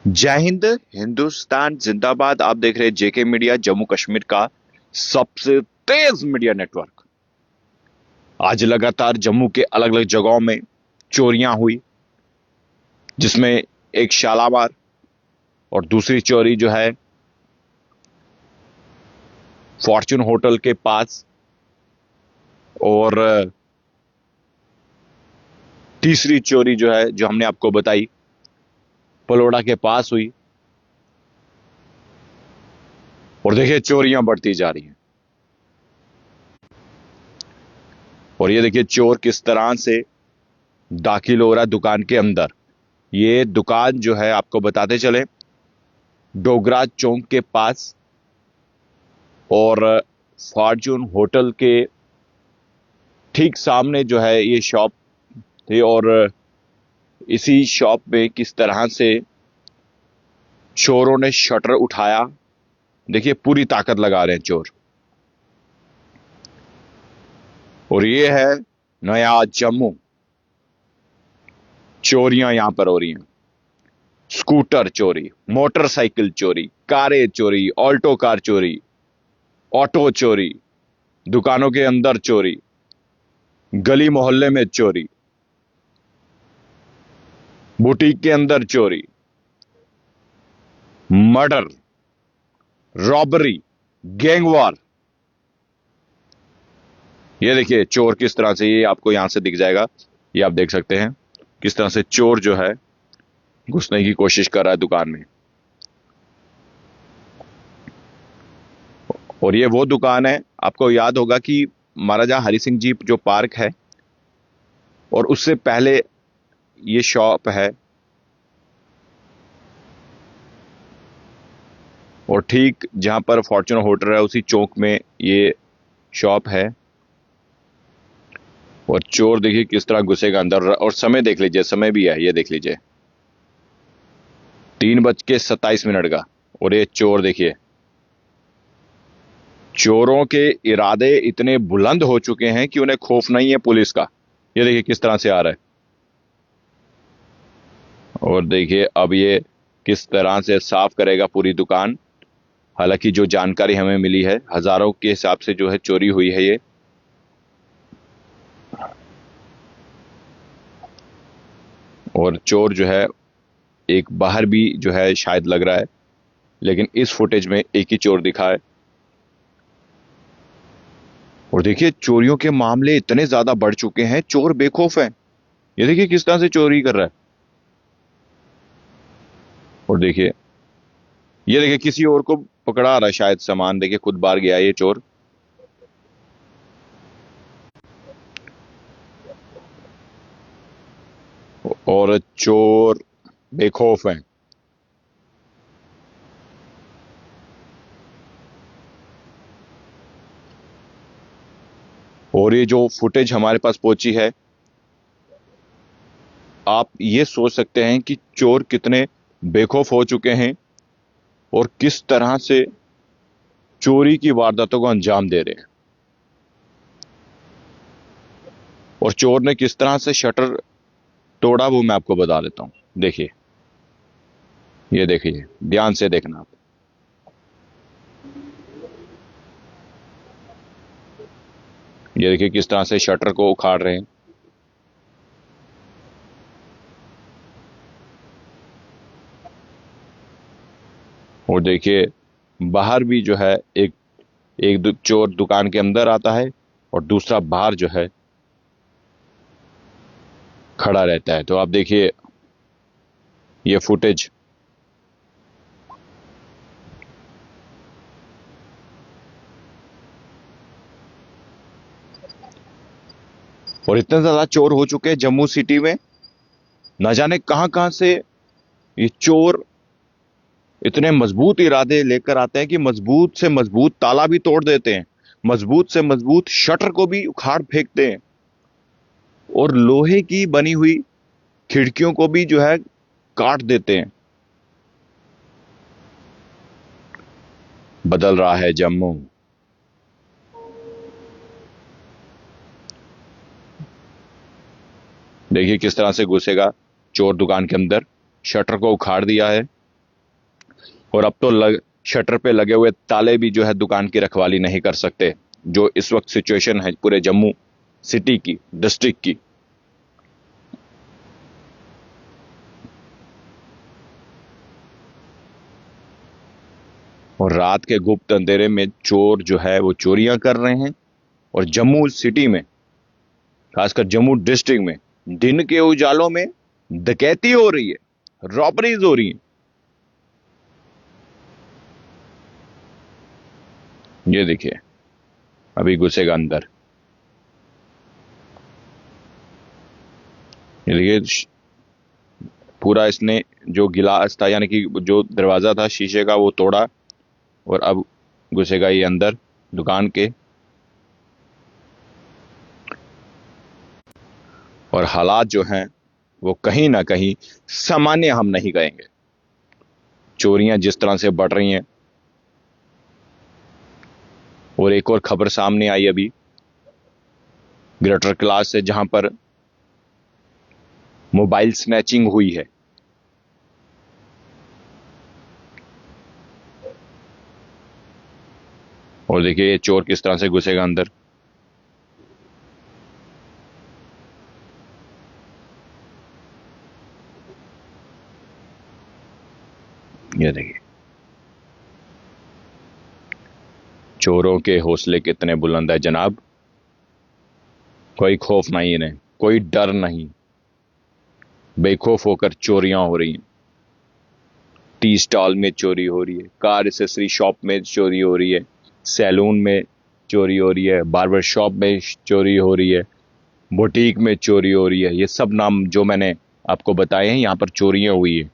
जय हिंद। हिंदुस्तान जिंदाबाद। आप देख रहे हैं जेके मीडिया, जम्मू कश्मीर का सबसे तेज मीडिया नेटवर्क। आज लगातार जम्मू के अलग अलग जगहों में चोरियां हुई, जिसमें एक शालामार और दूसरी चोरी जो है फॉर्चून होटल के पास, और तीसरी चोरी जो है जो हमने आपको बताई पलोड़ा के पास हुई। और देखिए चोरियां बढ़ती जा रही हैं। और ये देखिए चोर किस तरह से दाखिल हो रहा है दुकान के अंदर। ये दुकान जो है आपको बताते चले, डोगरा चौक के पास और फॉर्चून होटल के ठीक सामने जो है ये शॉप थी। और इसी शॉप में किस तरह से चोरों ने शटर उठाया, देखिए पूरी ताकत लगा रहे हैं चोर। और ये है नया जम्मू। चोरियां यहां पर हो रही हैं। स्कूटर चोरी, मोटरसाइकिल चोरी, कारें चोरी, ऑल्टो कार चोरी, ऑटो चोरी, दुकानों के अंदर चोरी, गली मोहल्ले में चोरी, बुटीक के अंदर चोरी, मर्डर, रॉबरी, गैंगवार। ये देखिए चोर किस तरह से, ये आपको यहां से दिख जाएगा, ये आप देख सकते हैं किस तरह से चोर जो है घुसने की कोशिश कर रहा है दुकान में। और ये वो दुकान है, आपको याद होगा कि महाराजा हरि सिंह जी जो पार्क है और उससे पहले ये शॉप है। और ठीक जहां पर फॉर्च्यूनर होटल है उसी चौक में ये शॉप है। और चोर देखिए किस तरह घुसेगा अंदर। और समय देख लीजिए, समय भी है, ये देख लीजिए 3:27 का। और ये चोर देखिए, चोरों के इरादे इतने बुलंद हो चुके हैं कि उन्हें खौफ नहीं है पुलिस का। ये देखिए किस तरह से आ रहा है। और देखिए अब ये किस तरह से साफ करेगा पूरी दुकान। हालांकि जो जानकारी हमें मिली है, हजारों के हिसाब से जो है चोरी हुई है ये। और चोर जो है एक बाहर भी जो है शायद लग रहा है, लेकिन इस फुटेज में एक ही चोर दिखा है। और देखिए चोरियों के मामले इतने ज्यादा बढ़ चुके हैं, चोर बेखौफ हैं। ये देखिए किस तरह से चोरी कर रहा है। और देखिए ये देखिए किसी और को पकड़ा रहा है शायद सामान, देखिए खुद बाहर गया ये चोर। और चोर बेखौफ हैं। और ये जो फुटेज हमारे पास पहुंची है, आप ये सोच सकते हैं कि चोर कितने बेखौफ हो चुके हैं और किस तरह से चोरी की वारदातों को अंजाम दे रहे हैं। और चोर ने किस तरह से शटर तोड़ा वो मैं आपको बता देता हूं। देखिए, ये देखिए, ध्यान से देखना आप। ये देखिए किस तरह से शटर को उखाड़ रहे हैं। और देखिए बाहर भी जो है एक एक चोर दुकान के अंदर आता है और दूसरा बाहर जो है खड़ा रहता है। तो आप देखिए ये फुटेज। और इतने ज्यादा चोर हो चुके हैं जम्मू सिटी में, न जाने कहां कहां से ये चोर इतने मजबूत इरादे लेकर आते हैं कि मजबूत से मजबूत ताला भी तोड़ देते हैं, मजबूत से मजबूत शटर को भी उखाड़ फेंकते हैं, और लोहे की बनी हुई खिड़कियों को भी जो है काट देते हैं। बदल रहा है जम्मू। देखिए किस तरह से घुसेगा चोर दुकान के अंदर, शटर को उखाड़ दिया है। और अब तो शटर पे लगे हुए ताले भी जो है दुकान की रखवाली नहीं कर सकते, जो इस वक्त सिचुएशन है पूरे जम्मू सिटी की, डिस्ट्रिक्ट की। और रात के गुप्त अंधेरे में चोर जो है वो चोरियां कर रहे हैं, और जम्मू सिटी में, खासकर जम्मू डिस्ट्रिक्ट में, दिन के उजालों में डकैती हो रही है, रॉबरीज हो रही है। ये देखिए, अभी घुसेगा अंदर। ये देखिए, पूरा इसने जो गिलास था, यानी कि जो दरवाजा था शीशे का, वो तोड़ा, और अब घुसेगा ये अंदर दुकान के। और हालात जो हैं वो कहीं ना कहीं सामान्य हम नहीं कहेंगे। चोरियां जिस तरह से बढ़ रही हैं, और एक और खबर सामने आई अभी ग्रेटर क्लास से, जहां पर मोबाइल स्नैचिंग हुई है। और देखिए ये चोर किस तरह से घुसेगा अंदर। ये देखिए, चोरों के हौसले कितने बुलंद है जनाब। कोई खौफ नहीं इन्हें, कोई डर नहीं, बेखौफ होकर चोरियां हो रही हैं। टी स्टॉल में चोरी हो रही है, कार एसेसरी शॉप में चोरी हो रही है, सैलून में चोरी हो रही है, बार्बर शॉप में चोरी हो रही है, बुटीक में चोरी हो रही है। ये सब नाम जो मैंने आपको बताए हैं, यहां पर चोरियां हुई है।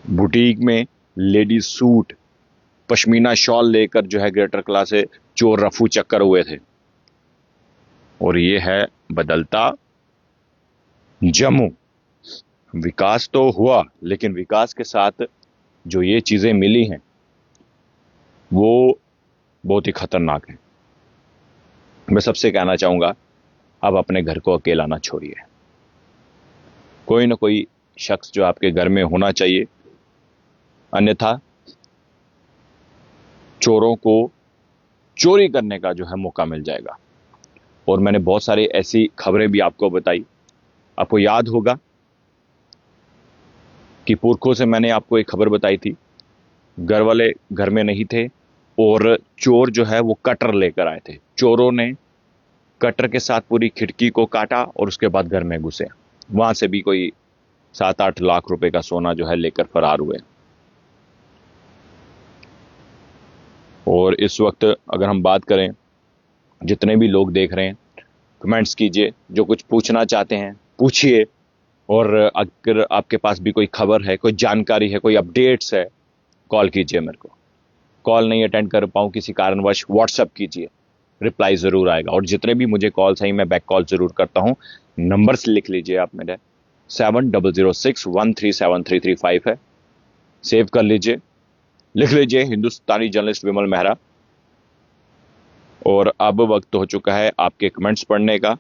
बुटीक में लेडीज सूट, पश्मीना शॉल लेकर जो है ग्रेटर क्लास से चोर रफू चक्कर हुए थे। और ये है बदलता जम्मू। विकास तो हुआ, लेकिन विकास के साथ जो ये चीजें मिली हैं वो बहुत ही खतरनाक है। मैं सबसे कहना चाहूंगा, अब अपने घर को अकेला ना छोड़िए। कोई ना कोई शख्स जो आपके घर में होना चाहिए, अन्यथा चोरों को चोरी करने का जो है मौका मिल जाएगा। और मैंने बहुत सारी ऐसी खबरें भी आपको बताई। आपको याद होगा कि पुरखों से मैंने आपको एक खबर बताई थी, घर वाले घर में नहीं थे और चोर जो है वो कटर लेकर आए थे। चोरों ने कटर के साथ पूरी खिड़की को काटा और उसके बाद घर में घुसे। वहां से भी कोई 7-8 लाख रुपए का सोना जो है लेकर फरार हुए। और इस वक्त अगर हम बात करें, जितने भी लोग देख रहे हैं, कमेंट्स कीजिए, जो कुछ पूछना चाहते हैं पूछिए। और अगर आपके पास भी कोई खबर है, कोई जानकारी है, कोई अपडेट्स है, कॉल कीजिए मेरे को। कॉल नहीं अटेंड कर पाऊँ किसी कारणवश, व्हाट्सअप कीजिए, रिप्लाई ज़रूर आएगा। और जितने भी मुझे कॉल्स आई, मैं बैक कॉल ज़रूर करता हूँ। नंबर्स लिख लीजिए आप मेरे, 7006137335 है, सेव कर लीजिए, लिख लीजिए, हिंदुस्तानी जर्नलिस्ट विमल मेहरा। और अब वक्त हो चुका है आपके कमेंट्स पढ़ने का।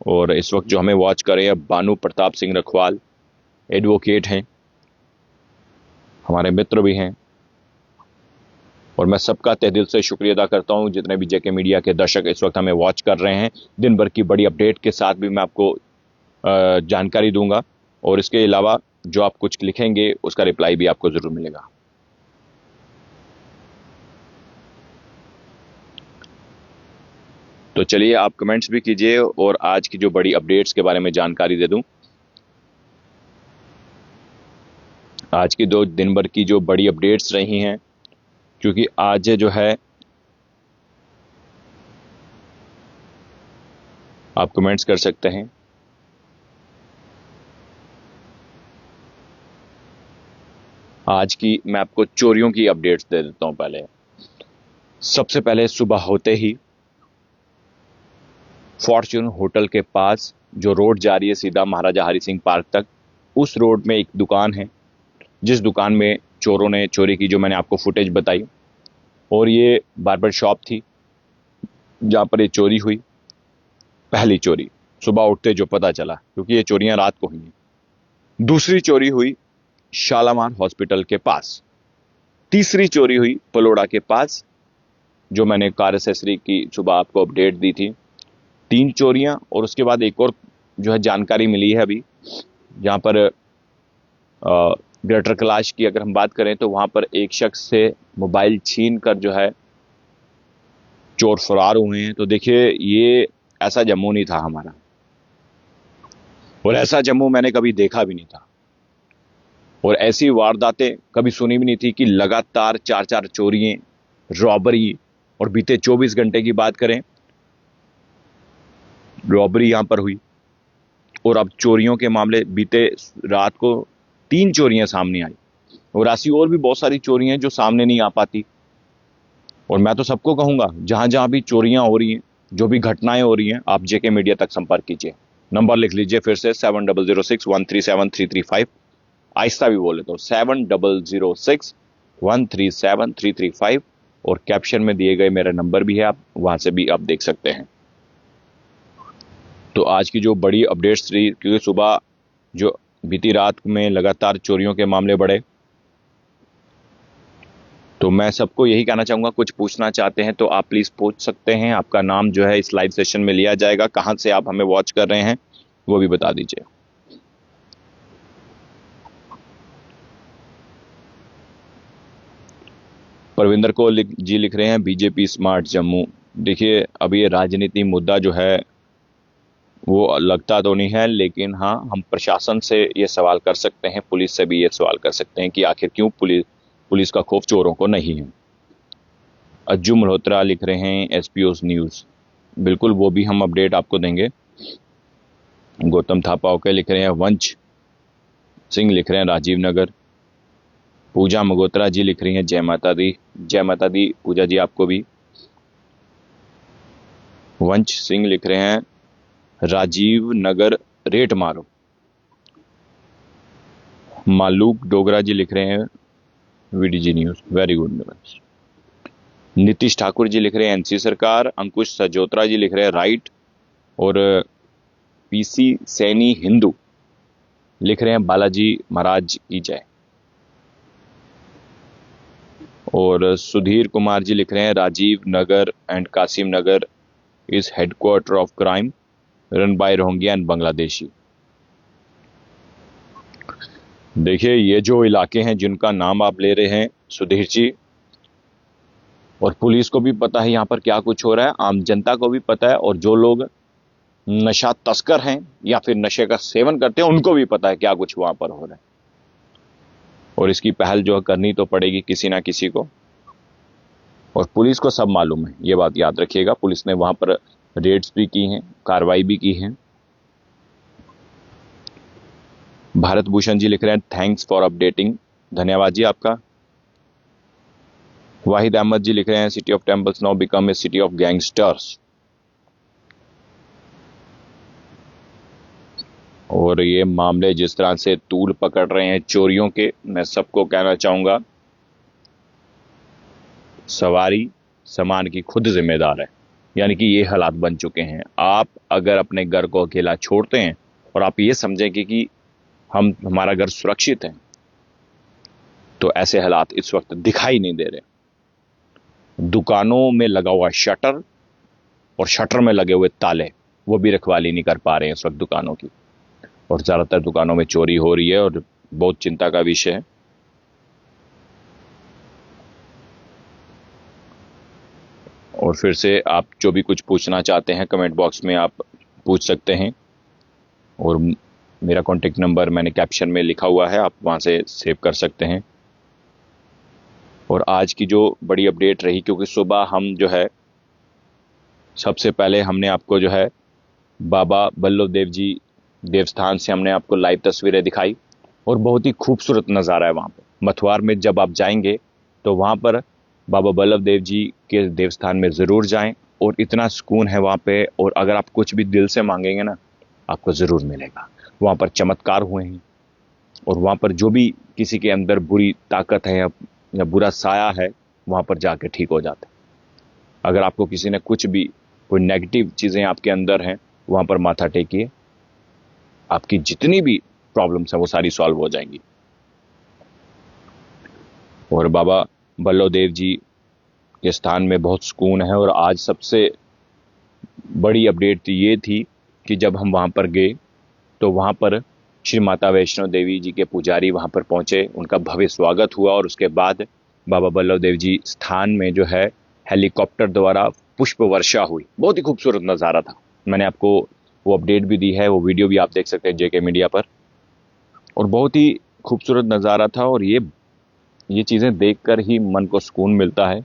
और इस वक्त जो हमें वॉच कर रहे हैं, बानू प्रताप सिंह रखवाल एडवोकेट हैं, हमारे मित्र भी हैं। और मैं सबका तहे दिल से शुक्रिया अदा करता हूं, जितने भी जेके मीडिया के दर्शक इस वक्त हमें वॉच कर रहे हैं। दिन भर की बड़ी अपडेट के साथ भी मैं आपको जानकारी दूंगा, और इसके अलावा जो आप कुछ लिखेंगे उसका रिप्लाई भी आपको जरूर मिलेगा। तो चलिए आप कमेंट्स भी कीजिए और आज की जो बड़ी अपडेट्स के बारे में जानकारी दे दूं। आज की दो दिन भर की जो बड़ी अपडेट्स रही हैं, क्योंकि आज जो है आप कमेंट्स कर सकते हैं। आज की मैं आपको चोरियों की अपडेट्स दे देता हूं। पहले सबसे पहले सुबह होते ही फॉर्च्यून होटल के पास जो रोड जा रही है सीधा महाराजा हरि सिंह पार्क तक, उस रोड में एक दुकान है, जिस दुकान में चोरों ने चोरी की, जो मैंने आपको फुटेज बताई। और ये बार्बर शॉप थी जहां पर ये चोरी हुई। पहली चोरी सुबह उठते जो पता चला, क्योंकि ये चोरियां रात को हुई हैं। दूसरी चोरी हुई शालामार हॉस्पिटल के पास। तीसरी चोरी हुई पलोड़ा के पास, जो मैंने कार एक्सेसरी की सुबह आपको अपडेट दी थी। 3 चोरियां, और उसके बाद एक और जो है जानकारी मिली है अभी, जहां पर ग्रेटर कैलाश की अगर हम बात करें तो वहां पर एक शख्स से मोबाइल छीन कर जो है चोर फरार हुए हैं। तो देखिए, ये ऐसा जम्मू नहीं था हमारा, और ऐसा जम्मू मैंने कभी देखा भी नहीं था, और ऐसी वारदातें कभी सुनी भी नहीं थी कि लगातार 4-4 चोरियां, रॉबरी, और बीते 24 घंटे की बात करें, रॉबरी यहां पर हुई, और अब चोरियों के मामले, बीते रात को 3 चोरियां सामने आई, और ऐसी और भी बहुत सारी चोरियां जो सामने नहीं आ पाती। और मैं तो सबको कहूंगा, जहां जहां भी चोरियां हो रही हैं, जो भी घटनाएं हो रही हैं, आप जेके मीडिया तक संपर्क कीजिए। नंबर लिख लीजिए फिर से, 7006137335। आहिस्ता भी बोले तो 7006137335, और कैप्शन में दिए गए मेरा नंबर भी है, आप वहां से भी आप देख सकते हैं। तो आज की जो बड़ी अपडेट्स रही, क्योंकि सुबह जो बीती रात में लगातार चोरियों के मामले बढ़े, तो मैं सबको यही कहना चाहूंगा, कुछ पूछना चाहते हैं तो आप प्लीज पूछ सकते हैं। आपका नाम जो है इस लाइव सेशन में लिया जाएगा। कहां से आप हमें वॉच कर रहे हैं वो भी बता दीजिए। परविंदर को जी लिख रहे हैं, बीजेपी स्मार्ट जम्मू। देखिए, अब ये राजनीति मुद्दा जो है वो लगता तो नहीं है, लेकिन हाँ, हम प्रशासन से ये सवाल कर सकते हैं, पुलिस से भी ये सवाल कर सकते हैं कि आखिर क्यों पुलिस का खौफ चोरों को नहीं है। अज्जू मल्होत्रा लिख रहे हैं एसपीओस न्यूज, बिल्कुल वो भी हम अपडेट आपको देंगे। गौतम थापा ओके लिख रहे हैं, वंश सिंह लिख रहे हैं राजीव नगर। पूजा मगोत्रा जी लिख रही हैं जय माता दी। जय माता दी पूजा जी आपको भी। वंश सिंह लिख रहे हैं राजीव नगर रेट मारो। मालूक डोगरा जी लिख रहे हैं VDG news, very good news. Nitish Thakur ji लिख रहे हैं एनसी सरकार। अंकुश सजोत्रा जी लिख रहे हैं राइट, और पीसी सैनी हिंदू लिख रहे हैं बालाजी महाराज की जय। और सुधीर कुमार जी लिख रहे हैं Rajiv Nagar and Kasim Nagar is headquarter of crime run by Rohingya and Bangladeshi. देखिए, ये जो इलाके हैं जिनका नाम आप ले रहे हैं सुधीर जी, और पुलिस को भी पता है यहाँ पर क्या कुछ हो रहा है, आम जनता को भी पता है, और जो लोग नशा तस्कर हैं या फिर नशे का सेवन करते हैं उनको भी पता है क्या कुछ वहां पर हो रहा है। और इसकी पहल जो करनी तो पड़ेगी किसी ना किसी को, और पुलिस को सब मालूम है, ये बात याद रखिएगा। पुलिस ने वहां पर रेड्स भी की हैं, कार्रवाई भी की है। भारत भूषण जी लिख रहे हैं थैंक्स फॉर अपडेटिंग, धन्यवाद जी आपका। वाहिद अहमद जी लिख रहे हैं city of temples now become a city of gangsters. और ये मामले जिस तरह से तूल पकड़ रहे हैं चोरियों के, मैं सबको कहना चाहूंगा, सवारी सामान की खुद जिम्मेदार है। यानी कि ये हालात बन चुके हैं। आप अगर अपने घर को अकेला छोड़ते हैं और आप ये समझेंगे कि हमारा घर सुरक्षित है, तो ऐसे हालात इस वक्त दिखाई नहीं दे रहे। दुकानों में लगा हुआ शटर और शटर में लगे हुए ताले, वो भी रखवाली नहीं कर पा रहे हैं इस वक्त दुकानों की, और ज्यादातर दुकानों में चोरी हो रही है, और बहुत चिंता का विषय है। और फिर से आप जो भी कुछ पूछना चाहते हैं कमेंट बॉक्स में आप पूछ सकते हैं, और मेरा कॉन्टेक्ट नंबर मैंने कैप्शन में लिखा हुआ है, आप वहां से सेव कर सकते हैं। और आज की जो बड़ी अपडेट रही, क्योंकि सुबह हम जो है सबसे पहले हमने आपको जो है बाबा बल्लभ देव जी देवस्थान से हमने आपको लाइव तस्वीरें दिखाई, और बहुत ही खूबसूरत नज़ारा है वहाँ पे। मथुआर में जब आप जाएंगे तो वहाँ पर बाबा बल्लभ देव जी के देवस्थान में ज़रूर जाएं, और इतना सुकून है वहाँ पे। और अगर आप कुछ भी दिल से मांगेंगे ना, आपको ज़रूर मिलेगा। वहाँ पर चमत्कार हुए हैं, और वहाँ पर जो भी किसी के अंदर बुरी ताकत है या बुरा साया है, वहाँ पर जाके ठीक हो जाता है। अगर आपको किसी ने कुछ भी कोई नेगेटिव चीज़ें आपके अंदर हैं, वहाँ पर माथा टेकिए, आपकी जितनी भी प्रॉब्लम्स हैं वो सारी सॉल्व हो जाएंगी। और बाबा बल्लभ देव जी के स्थान में बहुत सुकून है। और आज सबसे बड़ी अपडेट ये थी कि जब हम वहाँ पर गए तो वहाँ पर श्री माता वैष्णो देवी जी के पुजारी वहाँ पर पहुँचे, उनका भव्य स्वागत हुआ और उसके बाद बाबा बल्लभ देव जी स्थान में जो है हेलीकॉप्टर द्वारा पुष्प वर्षा हुई। बहुत ही खूबसूरत नज़ारा था। मैंने आपको वो अपडेट भी दी है, वो वीडियो भी आप देख सकते हैं जेके मीडिया पर। और बहुत ही खूबसूरत नज़ारा था और ये चीज़ें देखकर ही मन को सुकून मिलता है।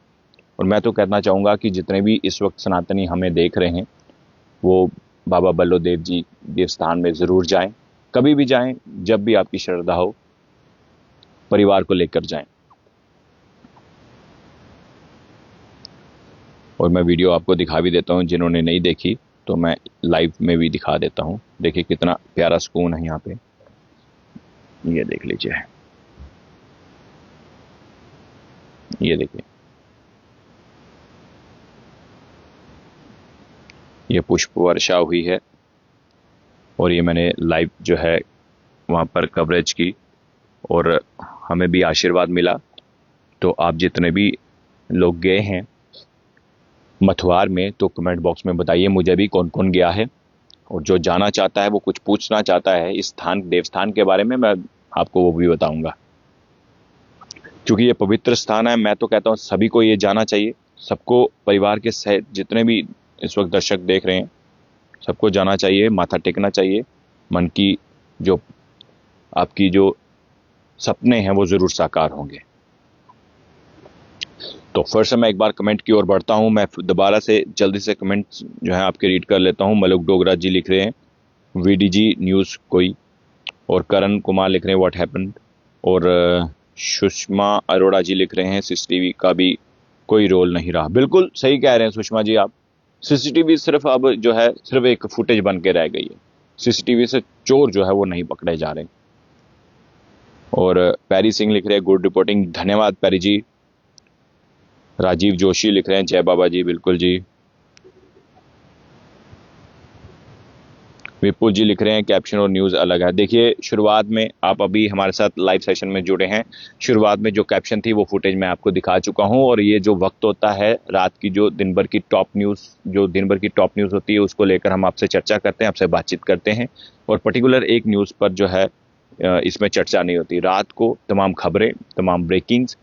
और मैं तो कहना चाहूँगा कि जितने भी इस वक्त सनातनी हमें देख रहे हैं वो बाबा बल्लभ देव जी के स्थान में ज़रूर जाएं। कभी भी जाएं, जब भी आपकी श्रद्धा हो, परिवार को लेकर जाएं। और मैं वीडियो आपको दिखा भी देता हूं, जिन्होंने नहीं देखी तो मैं लाइव में भी दिखा देता हूं। देखिए कितना प्यारा सुकून है यहाँ पे, ये देख लीजिए, ये देखिए, ये पुष्प वर्षा हुई है और ये मैंने लाइव जो है वहाँ पर कवरेज की और हमें भी आशीर्वाद मिला। तो आप जितने भी लोग गए हैं मथुआर में तो कमेंट बॉक्स में बताइए मुझे भी कौन कौन गया है, और जो जाना चाहता है, वो कुछ पूछना चाहता है इस स्थान देवस्थान के बारे में, मैं आपको वो भी बताऊंगा। क्योंकि ये पवित्र स्थान है, मैं तो कहता हूँ सभी को ये जाना चाहिए। सबको परिवार के सहित जितने भी इस वक्त दर्शक देख रहे हैं सबको जाना चाहिए, माथा टेकना चाहिए। मन की जो आपकी जो सपने हैं वो ज़रूर साकार होंगे। तो फिर से मैं एक बार कमेंट की ओर बढ़ता हूं। मैं दोबारा से जल्दी से कमेंट जो है आपके रीड कर लेता हूं। मलुक डोगरा जी लिख रहे हैं वीडीजी न्यूज़ कोई, और करण कुमार लिख रहे हैं व्हाट हैपेंड, और सुषमा अरोड़ा जी लिख रहे हैं सीसीटीवी का भी कोई रोल नहीं रहा। बिल्कुल सही कह रहे हैं सुषमा जी आप, सीसीटीवी सिर्फ अब जो है सिर्फ एक फुटेज बन के रह गई है। सीसीटीवी से चोर जो है वो नहीं पकड़े जा रहे। और पैरी सिंह लिख रहे हैं गुड रिपोर्टिंग, धन्यवाद पैरी जी। राजीव जोशी लिख रहे हैं जय बाबा जी, बिल्कुल जी। विपुल जी लिख रहे हैं कैप्शन और न्यूज़ अलग है। देखिए शुरुआत में आप अभी हमारे साथ लाइव सेशन में जुड़े हैं, शुरुआत में जो कैप्शन थी वो फुटेज मैं आपको दिखा चुका हूं। और ये जो वक्त होता है रात की, जो दिन भर की टॉप न्यूज़ होती है उसको लेकर हम आपसे चर्चा करते हैं, आपसे बातचीत करते हैं। और पर्टिकुलर एक न्यूज़ पर जो है इसमें चर्चा नहीं होती। रात को तमाम खबरें, तमाम ब्रेकिंग्स,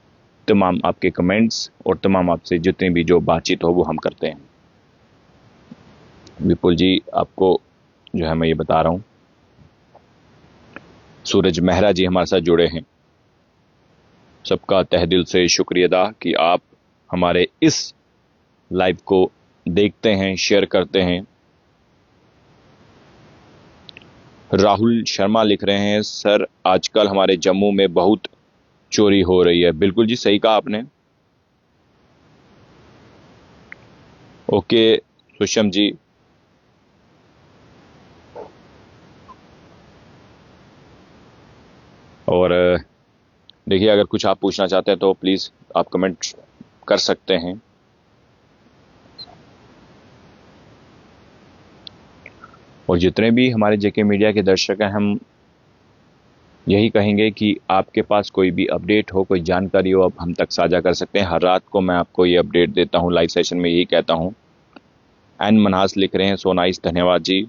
तमाम आपके कमेंट्स और तमाम आपसे जितनी भी जो बातचीत हो वो हम करते हैं। विपुल जी आपको जो है मैं ये बता रहा हूं। सूरज मेहरा जी हमारे साथ जुड़े हैं, सबका तहे दिल से शुक्रिया अदा कि आप हमारे इस लाइव को देखते हैं, शेयर करते हैं। राहुल शर्मा लिख रहे हैं सर आजकल हमारे जम्मू में बहुत चोरी हो रही है। बिल्कुल जी सही कहा आपने। ओके सुषम जी, और देखिए अगर कुछ आप पूछना चाहते हैं तो प्लीज़ आप कमेंट कर सकते हैं। और जितने भी हमारे जेके मीडिया के दर्शक हैं, हम यही कहेंगे कि आपके पास कोई भी अपडेट हो, कोई जानकारी हो, आप हम तक साझा कर सकते हैं। हर रात को मैं आपको ये अपडेट देता हूँ, लाइव सेशन में यही कहता हूँ। एन मनहास लिख रहे हैं सो नाइस, धन्यवाद जी।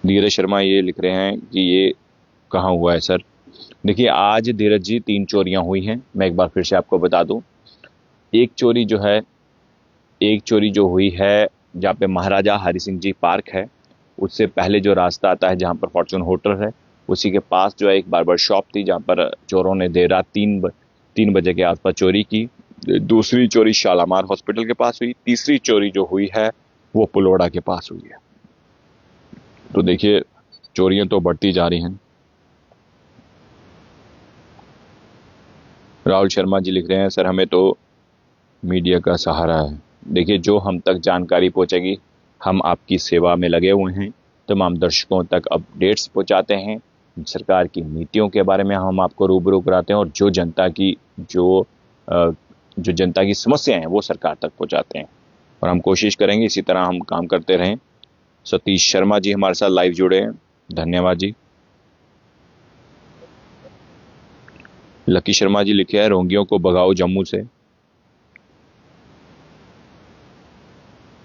धीरज शर्मा ये लिख रहे हैं कि ये कहाँ हुआ है सर। देखिए आज धीरज जी 3 चोरियां हुई हैं, मैं एक बार फिर से आपको बता दूं। एक चोरी जो हुई है जहाँ पे महाराजा हरि सिंह जी पार्क है, उससे पहले जो रास्ता आता है जहाँ पर फॉर्चून होटल है, उसी के पास जो है एक बार्बर शॉप थी जहाँ पर चोरों ने देर रात 3 बजे के आसपास चोरी की। दूसरी चोरी शालामार हॉस्पिटल के पास हुई। तीसरी चोरी जो हुई है वो पुलोड़ा के पास हुई है। तो देखिए चोरियां तो बढ़ती जा रही हैं। राहुल शर्मा जी लिख रहे हैं सर हमें तो मीडिया का सहारा है। देखिए जो हम तक जानकारी पहुंचेगी, हम आपकी सेवा में लगे हुए हैं, तमाम दर्शकों तक अपडेट्स पहुंचाते हैं, सरकार की नीतियों के बारे में हम आपको रूबरू कराते हैं, और जो जनता की समस्याएं हैं वो सरकार तक पहुंचाते हैं। और हम कोशिश करेंगे इसी तरह हम काम करते रहें। सतीश शर्मा जी हमारे साथ लाइव जुड़े हैं, धन्यवाद जी। लकी शर्मा जी लिखे हैं रोंगियों को भगाओ जम्मू से।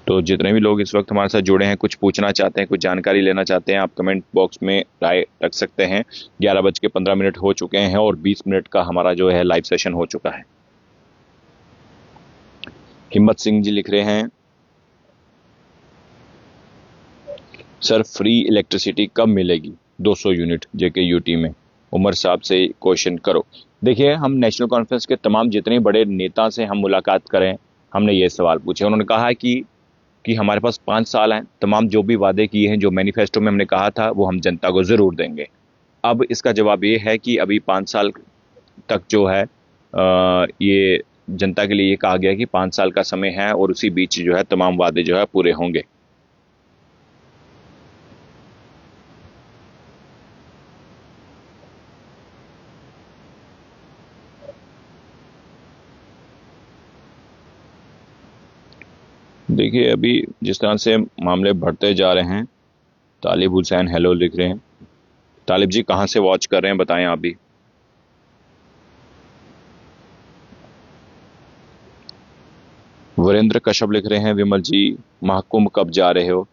तो जितने भी लोग इस वक्त हमारे साथ जुड़े हैं, कुछ पूछना चाहते हैं, कुछ जानकारी लेना चाहते हैं, आप कमेंट बॉक्स में राय रख सकते हैं। 11:15 हो चुके हैं और 20 मिनट का हमारा जो है लाइव सेशन हो चुका है। हिम्मत सिंह जी लिख रहे हैं सर फ्री इलेक्ट्रिसिटी कब मिलेगी 200 यूनिट जेके यूटी में, उमर साहब से क्वेश्चन करो। देखिए, हम नेशनल कॉन्फ्रेंस के तमाम जितने बड़े नेता से हम मुलाकात करें, हमने ये सवाल पूछे। उन्होंने कहा कि हमारे पास 5 साल हैं, तमाम जो भी वादे किए हैं, जो मैनिफेस्टो में हमने कहा था, वो हम जनता को ज़रूर देंगे। अब इसका जवाब ये है कि अभी 5 साल तक जो है ये जनता के लिए ये कहा गया कि 5 साल का समय है और उसी बीच जो है तमाम वादे जो है पूरे होंगे। देखिए, अभी जिस तरह से मामले बढ़ते जा रहे हैं, तालिब हुसैन हेलो लिख रहे हैं। तालिब जी कहाँ से वॉच कर रहे हैं, बताएं आप भी। वीरेंद्र कश्यप लिख रहे हैं विमल जी महाकुंभ कब जा रहे हो।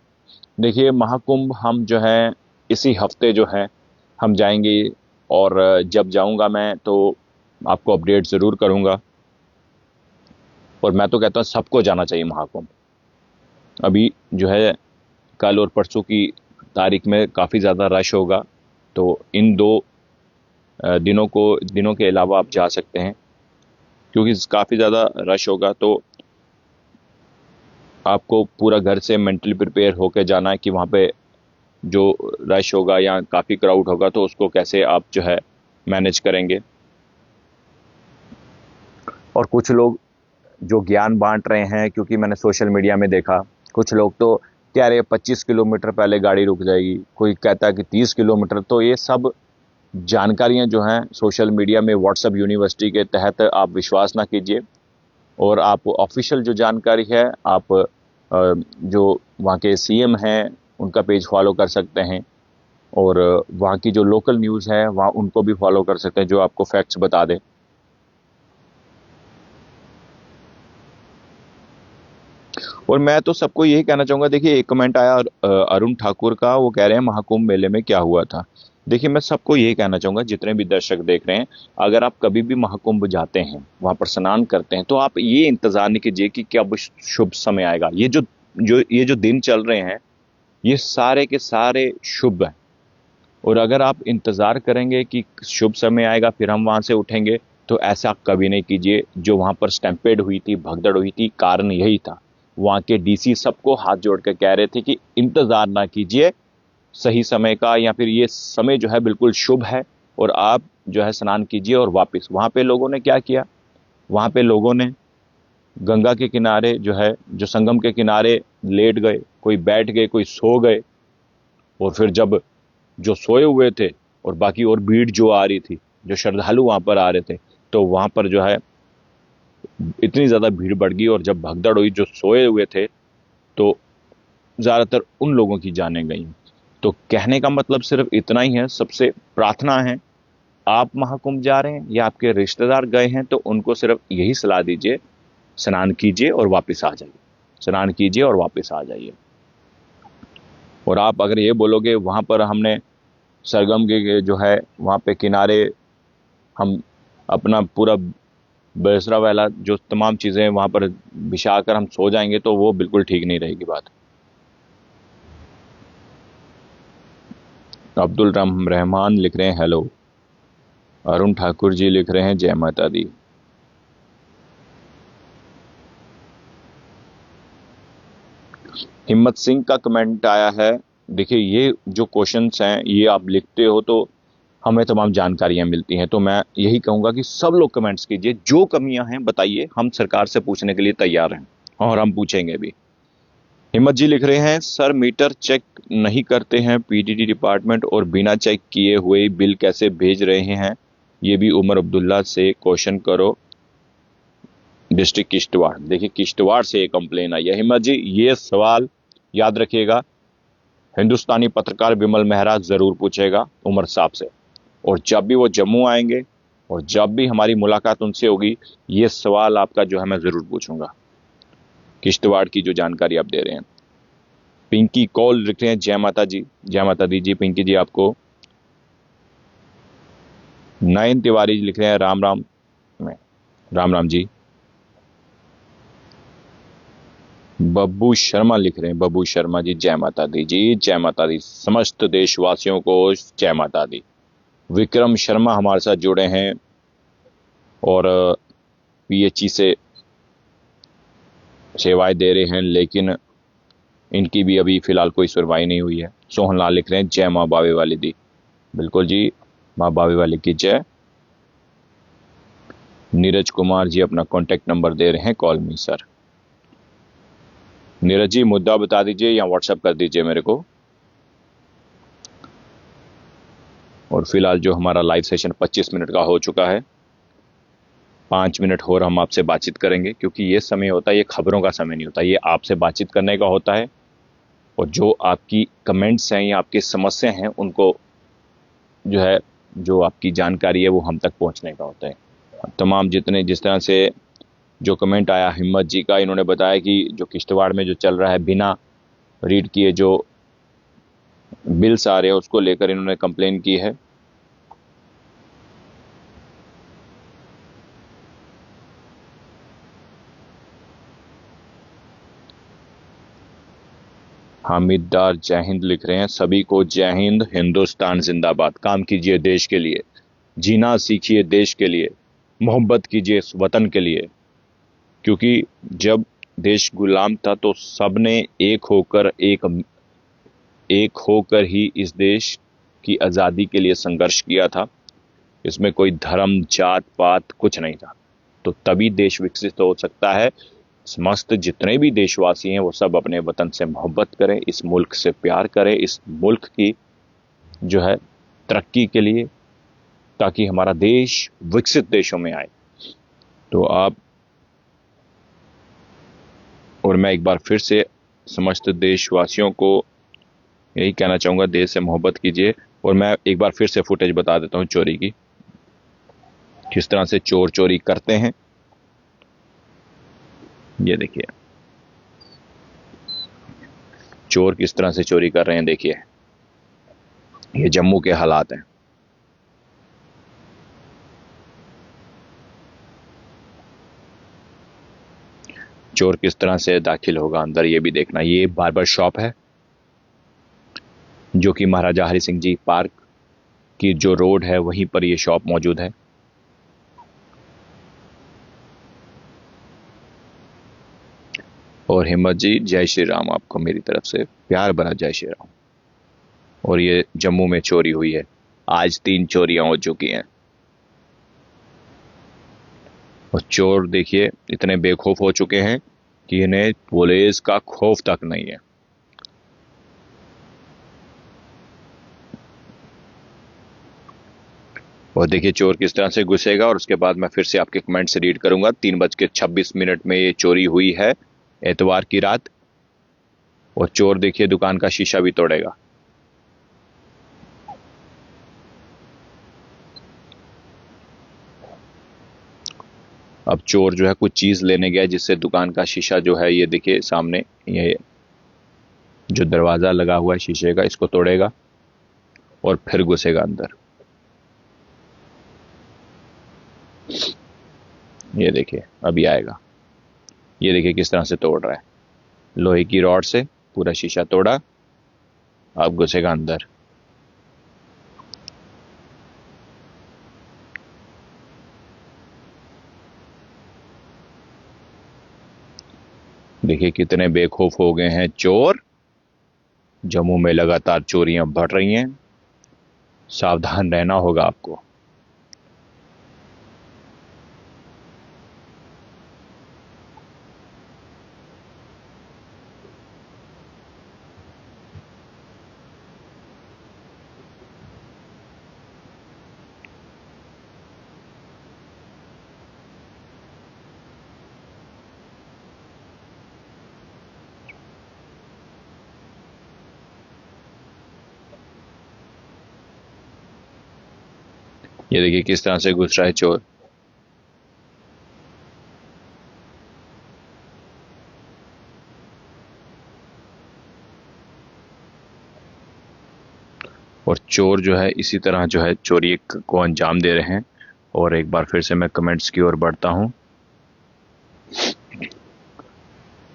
देखिए, महाकुंभ हम जो है इसी हफ्ते जो है हम जाएंगे, और जब जाऊंगा मैं तो आपको अपडेट ज़रूर करूंगा। और मैं तो कहता हूँ सबको जाना चाहिए महाकुंभ। अभी जो है कल और परसों की तारीख में काफ़ी ज़्यादा रश होगा, तो इन दो दिनों के अलावा आप जा सकते हैं, क्योंकि काफ़ी ज़्यादा रश होगा। तो आपको पूरा घर से मेंटली प्रिपेयर होकर जाना है कि वहाँ पे जो रश होगा या काफ़ी क्राउड होगा तो उसको कैसे आप जो है मैनेज करेंगे। और कुछ लोग जो ज्ञान बांट रहे हैं, क्योंकि मैंने सोशल मीडिया में देखा, कुछ लोग तो कह रहे हैं 25 किलोमीटर पहले गाड़ी रुक जाएगी, कोई कहता है कि 30 किलोमीटर। तो ये सब जानकारियां जो हैं सोशल मीडिया में व्हाट्सएप यूनिवर्सिटी के तहत आप विश्वास ना कीजिए, और आप ऑफिशियल जो जानकारी है आप जो वहाँ के सीएम हैं उनका पेज फॉलो कर सकते हैं, और वहाँ की जो लोकल न्यूज़ है वहाँ उनको भी फॉलो कर सकते हैं जो आपको फैक्ट्स बता दें। और मैं तो सबको यही कहना चाहूँगा, देखिए एक कमेंट आया अरुण ठाकुर का, वो कह रहे हैं महाकुंभ मेले में क्या हुआ था। देखिए, मैं सबको यही कहना चाहूँगा जितने भी दर्शक देख रहे हैं, अगर आप कभी भी महाकुंभ जाते हैं, वहाँ पर स्नान करते हैं, तो आप ये इंतज़ार नहीं कीजिए कि कब शुभ समय आएगा। ये जो दिन चल रहे हैं, ये सारे के सारे शुभ हैं। और अगर आप इंतज़ार करेंगे कि शुभ समय आएगा फिर हम वहाँ से उठेंगे, तो ऐसा कभी नहीं कीजिए। जो वहाँ पर स्टैम्पेड हुई थी, भगदड़ हुई थी, कारण यही था। वहाँ के डीसी सबको हाथ जोड़ कर कह रहे थे कि इंतज़ार ना कीजिए सही समय का, या फिर ये समय जो है बिल्कुल शुभ है, और आप जो है स्नान कीजिए और वापस। वहाँ पे लोगों ने क्या किया, वहाँ पे लोगों ने गंगा के किनारे जो है, जो संगम के किनारे लेट गए, कोई बैठ गए, कोई सो गए। और फिर जब जो सोए हुए थे और बाकी और भीड़ जो आ रही थी, जो श्रद्धालु वहाँ पर आ रहे थे, तो वहाँ पर जो है इतनी ज़्यादा भीड़ बढ़ गई, और जब भगदड़ हुई, जो सोए हुए थे, तो ज़्यादातर उन लोगों की जानें गई। तो कहने का मतलब सिर्फ इतना ही है, सबसे प्रार्थना है, आप महाकुंभ जा रहे हैं या आपके रिश्तेदार गए हैं, तो उनको सिर्फ यही सलाह दीजिए, स्नान कीजिए और वापस आ जाइए, स्नान कीजिए और वापस आ जाइए। और आप अगर ये बोलोगे वहाँ पर हमने सरगम के जो है वहाँ पे किनारे हम अपना पूरा बेसरा वाला जो तमाम चीज़ें वहाँ पर बिछा कर हम सो जाएंगे, तो वो बिल्कुल ठीक नहीं रहेगी बात। अब्दुल रहमान लिख रहे हैं हेलो। अरुण ठाकुर जी लिख रहे हैं जय माता दी। हिम्मत सिंह का कमेंट आया है। देखिए, ये जो क्वेश्चंस हैं ये आप लिखते हो तो हमें तमाम जानकारियां मिलती हैं। तो मैं यही कहूँगा कि सब लोग कमेंट्स कीजिए, जो कमियां हैं बताइए, हम सरकार से पूछने के लिए तैयार हैं और हम पूछेंगे भी। हिम्मत जी लिख रहे हैं सर मीटर चेक नहीं करते हैं पीडीडी डिपार्टमेंट, और बिना चेक किए हुए बिल कैसे भेज रहे हैं, ये भी उमर अब्दुल्ला से क्वेश्चन करो, डिस्ट्रिक्ट किश्तवाड़। देखिए, किश्तवाड़ से ये कंप्लेन आई है। हिम्मत जी, ये सवाल याद रखिएगा, हिंदुस्तानी पत्रकार विमल मेहरा जरूर पूछेगा उमर साहब से। और जब भी वो जम्मू आएंगे और जब भी हमारी मुलाकात उनसे होगी ये सवाल आपका जो है मैं ज़रूर पूछूंगा। किश्तवाड़ की जो जानकारी आप दे रहे हैं। पिंकी कॉल लिख रहे हैं जय माता जी, जय माता दी जी पिंकी जी आपको। नयन तिवारी लिख रहे हैं राम राम में, राम राम जी। बब्बू शर्मा लिख रहे हैं, बब्बू शर्मा जी जय माता दी जी, जय माता दी, समस्त देशवासियों को जय माता दी। विक्रम शर्मा हमारे साथ जुड़े हैं और पीएचई से सेवाएं दे रहे हैं, लेकिन इनकी भी अभी फिलहाल कोई सुनवाई नहीं हुई है। सोहन लाल लिख रहे हैं जय माँ बावे वाली दी, बिल्कुल जी, माँ बावे वाली की जय। नीरज कुमार जी अपना कॉन्टेक्ट नंबर दे रहे हैं, कॉल मी सर। नीरज जी मुद्दा बता दीजिए या व्हाट्सएप कर दीजिए मेरे को। और फिलहाल जो हमारा लाइव सेशन 25 मिनट का हो चुका है, 5 मिनट और हम आपसे बातचीत करेंगे, क्योंकि ये समय होता है, ये खबरों का समय नहीं होता, ये आपसे बातचीत करने का होता है। और जो आपकी कमेंट्स हैं या आपकी समस्या हैं उनको जो है, जो आपकी जानकारी है वो हम तक पहुंचने का होता है। तमाम जितने जिस तरह से जो कमेंट आया हिम्मत जी का, इन्होंने बताया कि जो किश्तवाड़ में जो चल रहा है बिना रीड किए जो बिल्स आ रहे हैं उसको लेकर इन्होंने कंप्लेन की है। हामिददार जय हिंद लिख रहे हैं, सभी को जय हिंद, हिंदुस्तान जिंदाबाद। काम कीजिए देश के लिए, जीना सीखिए देश के लिए, मोहब्बत कीजिए इस वतन के लिए, क्योंकि जब देश गुलाम था तो सबने एक होकर ही इस देश की आज़ादी के लिए संघर्ष किया था। इसमें कोई धर्म जात पात कुछ नहीं था। तो तभी देश विकसित हो सकता है। समस्त जितने भी देशवासी हैं वो सब अपने वतन से मोहब्बत करें, इस मुल्क से प्यार करें, इस मुल्क की जो है तरक्की के लिए, ताकि हमारा देश विकसित देशों में आए। तो आप और मैं एक बार फिर से समस्त देशवासियों को यही कहना चाहूँगा, देश से मोहब्बत कीजिए। और मैं एक बार फिर से फुटेज बता देता हूँ चोरी की, किस तरह से चोर चोरी करते हैं। ये देखिए चोर किस तरह से चोरी कर रहे हैं, देखिए ये जम्मू के हालात हैं। चोर किस तरह से दाखिल होगा अंदर ये भी देखना। ये बार्बर शॉप है जो कि महाराजा हरि सिंह जी पार्क की जो रोड है वहीं पर ये शॉप मौजूद है। और हिम्मत जी जय श्री राम, आपको मेरी तरफ से प्यार भरा जय श्री राम। और ये जम्मू में चोरी हुई है, आज 3 चोरियां हो चुकी हैं। और चोर देखिए इतने बेखौफ हो चुके हैं कि इन्हें पुलिस का खौफ तक नहीं है। और देखिए चोर किस तरह से घुसेगा, और उसके बाद मैं फिर से आपके कमेंट से रीड करूंगा। 3:26 में ये चोरी हुई है एतवार की रात। और चोर देखिए दुकान का शीशा भी तोड़ेगा। अब चोर जो है कुछ चीज लेने गया जिससे दुकान का शीशा जो है, ये देखिए सामने ये जो दरवाजा लगा हुआ है शीशे का, इसको तोड़ेगा और फिर घुसेगा अंदर। ये देखिए अभी आएगा, ये देखिए किस तरह से तोड़ रहा है, लोहे की रॉड से पूरा शीशा तोड़ा, अब घुसेगा अंदर। देखिए कितने बेखौफ हो गए हैं चोर। जम्मू में लगातार चोरियां बढ़ रही हैं, सावधान रहना होगा आपको। ये देखिए किस तरह से घुस रहा है चोर। और चोर जो है इसी तरह जो है चोरी को अंजाम दे रहे हैं। और एक बार फिर से मैं कमेंट्स की ओर बढ़ता हूं।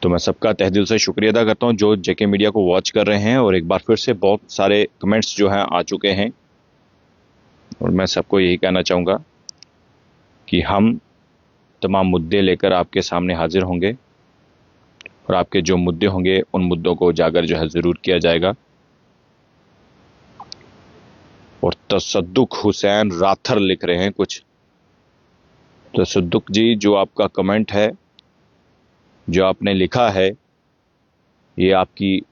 तो मैं सबका तहे दिल से शुक्रिया अदा करता हूं जो जेके मीडिया को वॉच कर रहे हैं। और एक बार फिर से बहुत सारे कमेंट्स जो हैं आ चुके हैं। और मैं सबको यही कहना चाहूँगा कि हम तमाम मुद्दे लेकर आपके सामने हाजिर होंगे। और आपके जो मुद्दे होंगे उन मुद्दों को उजागर जो है ज़रूर किया जाएगा। और तसद्दुक हुसैन राथर लिख रहे हैं कुछ। तसद्दुक जी, जो आपका कमेंट है, जो आपने लिखा है, ये आपकी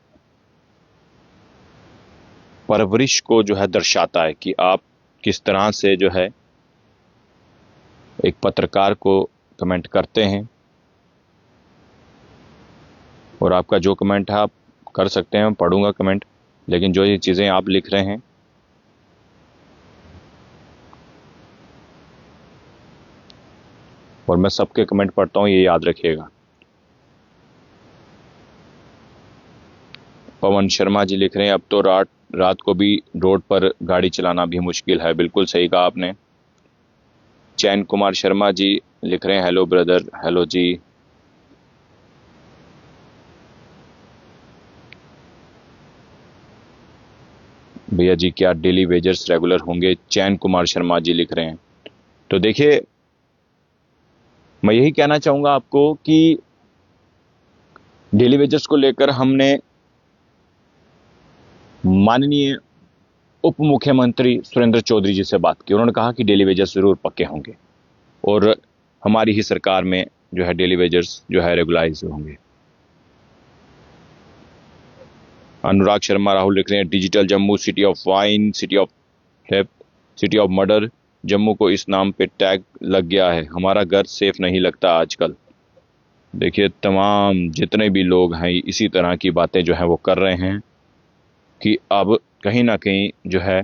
परवरिश को जो है दर्शाता है कि आप किस तरह से जो है एक पत्रकार को कमेंट करते हैं। और आपका जो कमेंट है आप कर सकते हैं, मैं पढ़ूंगा कमेंट, लेकिन जो ये चीज़ें आप लिख रहे हैं और मैं सबके कमेंट पढ़ता हूं, ये याद रखिएगा। पवन शर्मा जी लिख रहे हैं अब तो रात को भी रोड पर गाड़ी चलाना भी मुश्किल है। बिल्कुल सही कहा आपने। चैन कुमार शर्मा जी लिख रहे हैं हेलो ब्रदर। हेलो जी। भैया जी क्या डेली वेजर्स रेगुलर होंगे? चैन कुमार शर्मा जी लिख रहे हैं। तो देखिए, मैं यही कहना चाहूंगा आपको कि डेली वेजर्स को लेकर हमने माननीय उप मुख्यमंत्री सुरेंद्र चौधरी जी से बात की। उन्होंने कहा कि डेली वेजर्स जरूर पक्के होंगे और हमारी ही सरकार में जो है डेली वेजर्स जो है रेगुलाइज होंगे। अनुराग शर्मा राहुल लिख रहे हैं digital Jammu, city of wine, city of theft, city of murder. Jammu को इस नाम पे टैग लग गया है, हमारा घर सेफ नहीं लगता आजकल। देखिए, तमाम जितने भी लोग हैं इसी तरह की बातें जो हैं वो कर रहे हैं कि अब कहीं ना कहीं जो है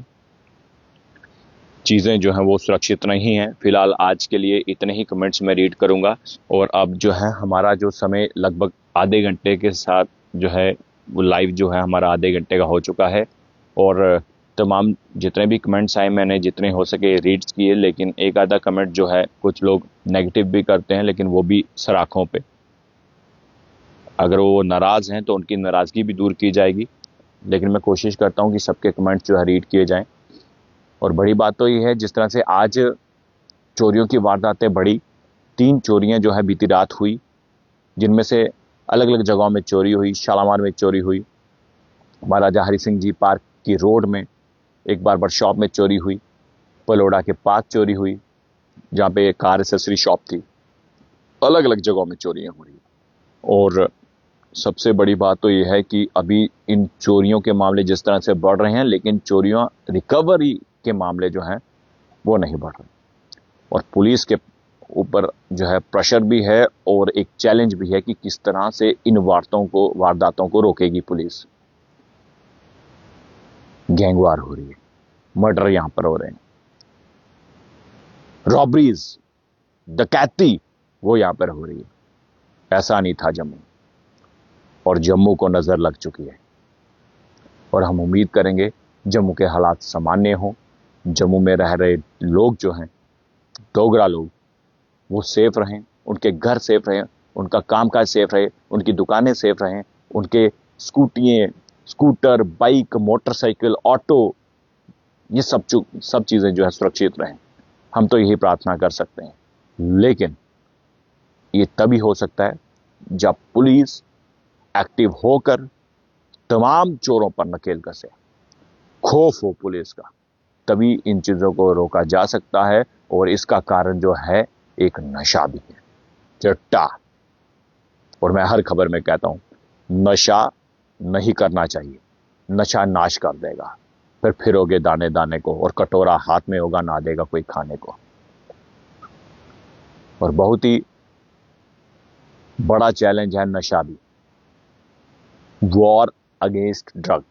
चीज़ें जो हैं वो सुरक्षित नहीं हैं। फिलहाल आज के लिए इतने ही कमेंट्स मैं रीड करूंगा। और अब जो है हमारा जो समय लगभग आधे घंटे के साथ जो है वो लाइव जो है हमारा आधे घंटे का हो चुका है। और तमाम जितने भी कमेंट्स आए मैंने जितने हो सके रीड्स किए, लेकिन एक आधा कमेंट जो है कुछ लोग नेगेटिव भी करते हैं, लेकिन वो भी सराखों पे। अगर वो नाराज़ हैं तो उनकी नाराज़गी भी दूर की जाएगी, लेकिन मैं कोशिश करता हूँ कि सबके कमेंट्स जो है रीड किए जाएं। और बड़ी बात तो ये है, जिस तरह से आज चोरियों की वारदातें बढ़ी, 3 चोरियां जो है बीती रात हुई, जिनमें से अलग अलग जगहों में चोरी हुई। शालामार में चोरी हुई, महाराजा हरि सिंह जी पार्क की रोड में एक बार्बर शॉप में चोरी हुई, पलोड़ा के पास चोरी हुई जहाँ पे एक कार एसेसरी शॉप थी। अलग अलग जगहों में चोरियां हो रही। और सबसे बड़ी बात तो यह है कि अभी इन चोरियों के मामले जिस तरह से बढ़ रहे हैं, लेकिन चोरियां रिकवरी के मामले जो हैं वो नहीं बढ़ रहे। और पुलिस के ऊपर जो है प्रेशर भी है और एक चैलेंज भी है कि किस तरह से इन वारदातों को रोकेगी पुलिस। गैंगवार हो रही है, मर्डर यहां पर हो रहे हैं, रॉबरीज, डकैती वो यहां पर हो रही है। ऐसा नहीं था जम्मू, और जम्मू को नजर लग चुकी है। और हम उम्मीद करेंगे जम्मू के हालात सामान्य हों, जम्मू में रह रहे लोग जो हैं, डोगरा लोग, वो सेफ रहें, उनके घर सेफ रहें, उनका कामकाज सेफ रहे, उनकी दुकानें सेफ रहें, उनके स्कूटर, बाइक, मोटरसाइकिल, ऑटो, ये सब चीज़ें जो है सुरक्षित रहें। हम तो यही प्रार्थना कर सकते हैं। लेकिन ये तभी हो सकता है जब पुलिस एक्टिव होकर तमाम चोरों पर नकेल कसे, खौफ हो पुलिस का, तभी इन चीज़ों को रोका जा सकता है। और इसका कारण जो है एक नशा भी है, चिट्टा। और मैं हर खबर में कहता हूं, नशा नहीं करना चाहिए, नशा नाश कर देगा। फिर फिरोगे दाने दाने को और कटोरा हाथ में होगा, ना देगा कोई खाने को। और बहुत ही बड़ा चैलेंज है नशा भी, वॉर अगेंस्ट ड्रग।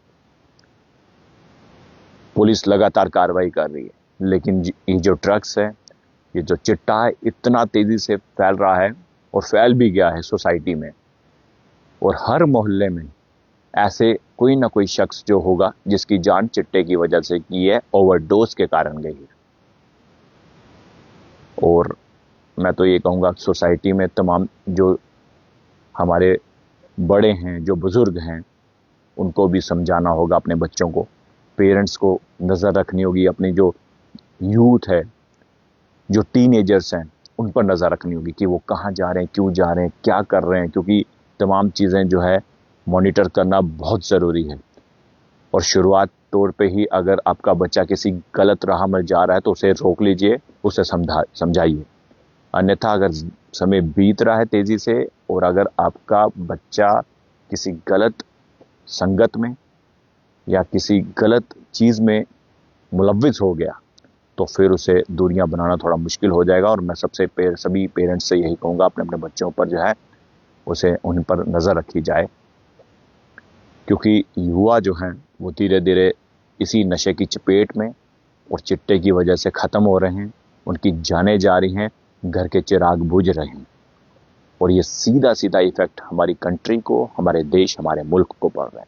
पुलिस लगातार कार्रवाई कर रही है, लेकिन ये जो ड्रग्स है, ये जो चिट्टा है, इतना तेजी से फैल रहा है और फैल भी गया है सोसाइटी में। और हर मोहल्ले में ऐसे कोई ना कोई शख्स जो होगा जिसकी जान चिट्टे की वजह से की है, ओवरडोज के कारण गई है। और मैं तो ये कहूँगा सोसाइटी में तमाम जो हमारे बड़े हैं, जो बुजुर्ग हैं, उनको भी समझाना होगा अपने बच्चों को। पेरेंट्स को नज़र रखनी होगी, अपनी जो यूथ है, जो टीनेजर्स हैं, उन पर नज़र रखनी होगी कि वो कहाँ जा रहे हैं, क्यों जा रहे हैं, क्या कर रहे हैं, क्योंकि तमाम चीज़ें जो है मॉनिटर करना बहुत ज़रूरी है। और शुरुआत तौर पे ही अगर आपका बच्चा किसी गलत राह में जा रहा है तो उसे रोक लीजिए, उसे समझाइए। अन्यथा अगर समय बीत रहा है तेज़ी से और अगर आपका बच्चा किसी गलत संगत में या किसी गलत चीज़ में मुलव्विस हो गया तो फिर उसे दूरियां बनाना थोड़ा मुश्किल हो जाएगा। और मैं सभी पेरेंट्स से यही कहूँगा, अपने अपने बच्चों पर जो है उसे उन पर नज़र रखी जाए, क्योंकि युवा जो हैं वो धीरे धीरे इसी नशे की चपेट में और चिट्टे की वजह से ख़त्म हो रहे हैं। उनकी जानें जा रही हैं, घर के चिराग बुझ रहे हैं। और ये सीधा सीधा इफेक्ट हमारी कंट्री को, हमारे देश, हमारे मुल्क को पड़ रहा है।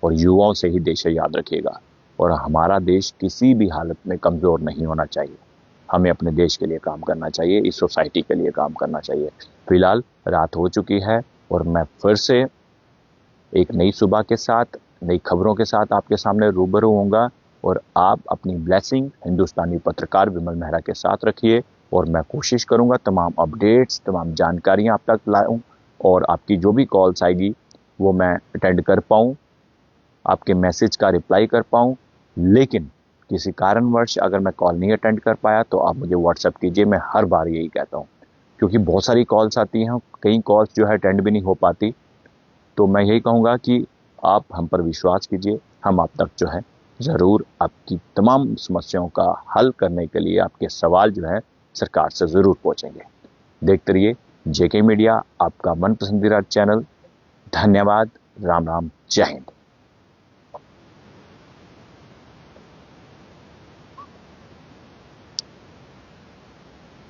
और युवाओं से ही देश है, याद रखिएगा। और हमारा देश किसी भी हालत में कमज़ोर नहीं होना चाहिए। हमें अपने देश के लिए काम करना चाहिए, इस सोसाइटी के लिए काम करना चाहिए। फिलहाल रात हो चुकी है और मैं फिर से एक नई सुबह के साथ, नई खबरों के साथ आपके सामने रूबरू होऊंगा। और आप अपनी ब्लेसिंग हिंदुस्तानी पत्रकार विमल मेहरा के साथ रखिए और मैं कोशिश करूंगा तमाम अपडेट्स, तमाम जानकारियां आप तक लाऊं और आपकी जो भी कॉल्स आएगी वो मैं अटेंड कर पाऊं, आपके मैसेज का रिप्लाई कर पाऊं। लेकिन किसी कारणवश अगर मैं कॉल नहीं अटेंड कर पाया तो आप मुझे व्हाट्सएप कीजिए। मैं हर बार यही कहता हूं, क्योंकि बहुत सारी कॉल्स आती हैं, कई कॉल्स जो है अटेंड भी नहीं हो पाती। तो मैं यही कहूँगा कि आप हम पर विश्वास कीजिए, हम आप तक जो है ज़रूर आपकी तमाम समस्याओं का हल करने के लिए आपके सवाल जो है सरकार से ज़रूर पहुँचेंगे। देखते रहिए जेके मीडिया, आपका मन पसंदीदा चैनल। धन्यवाद। राम राम, जय हिंद।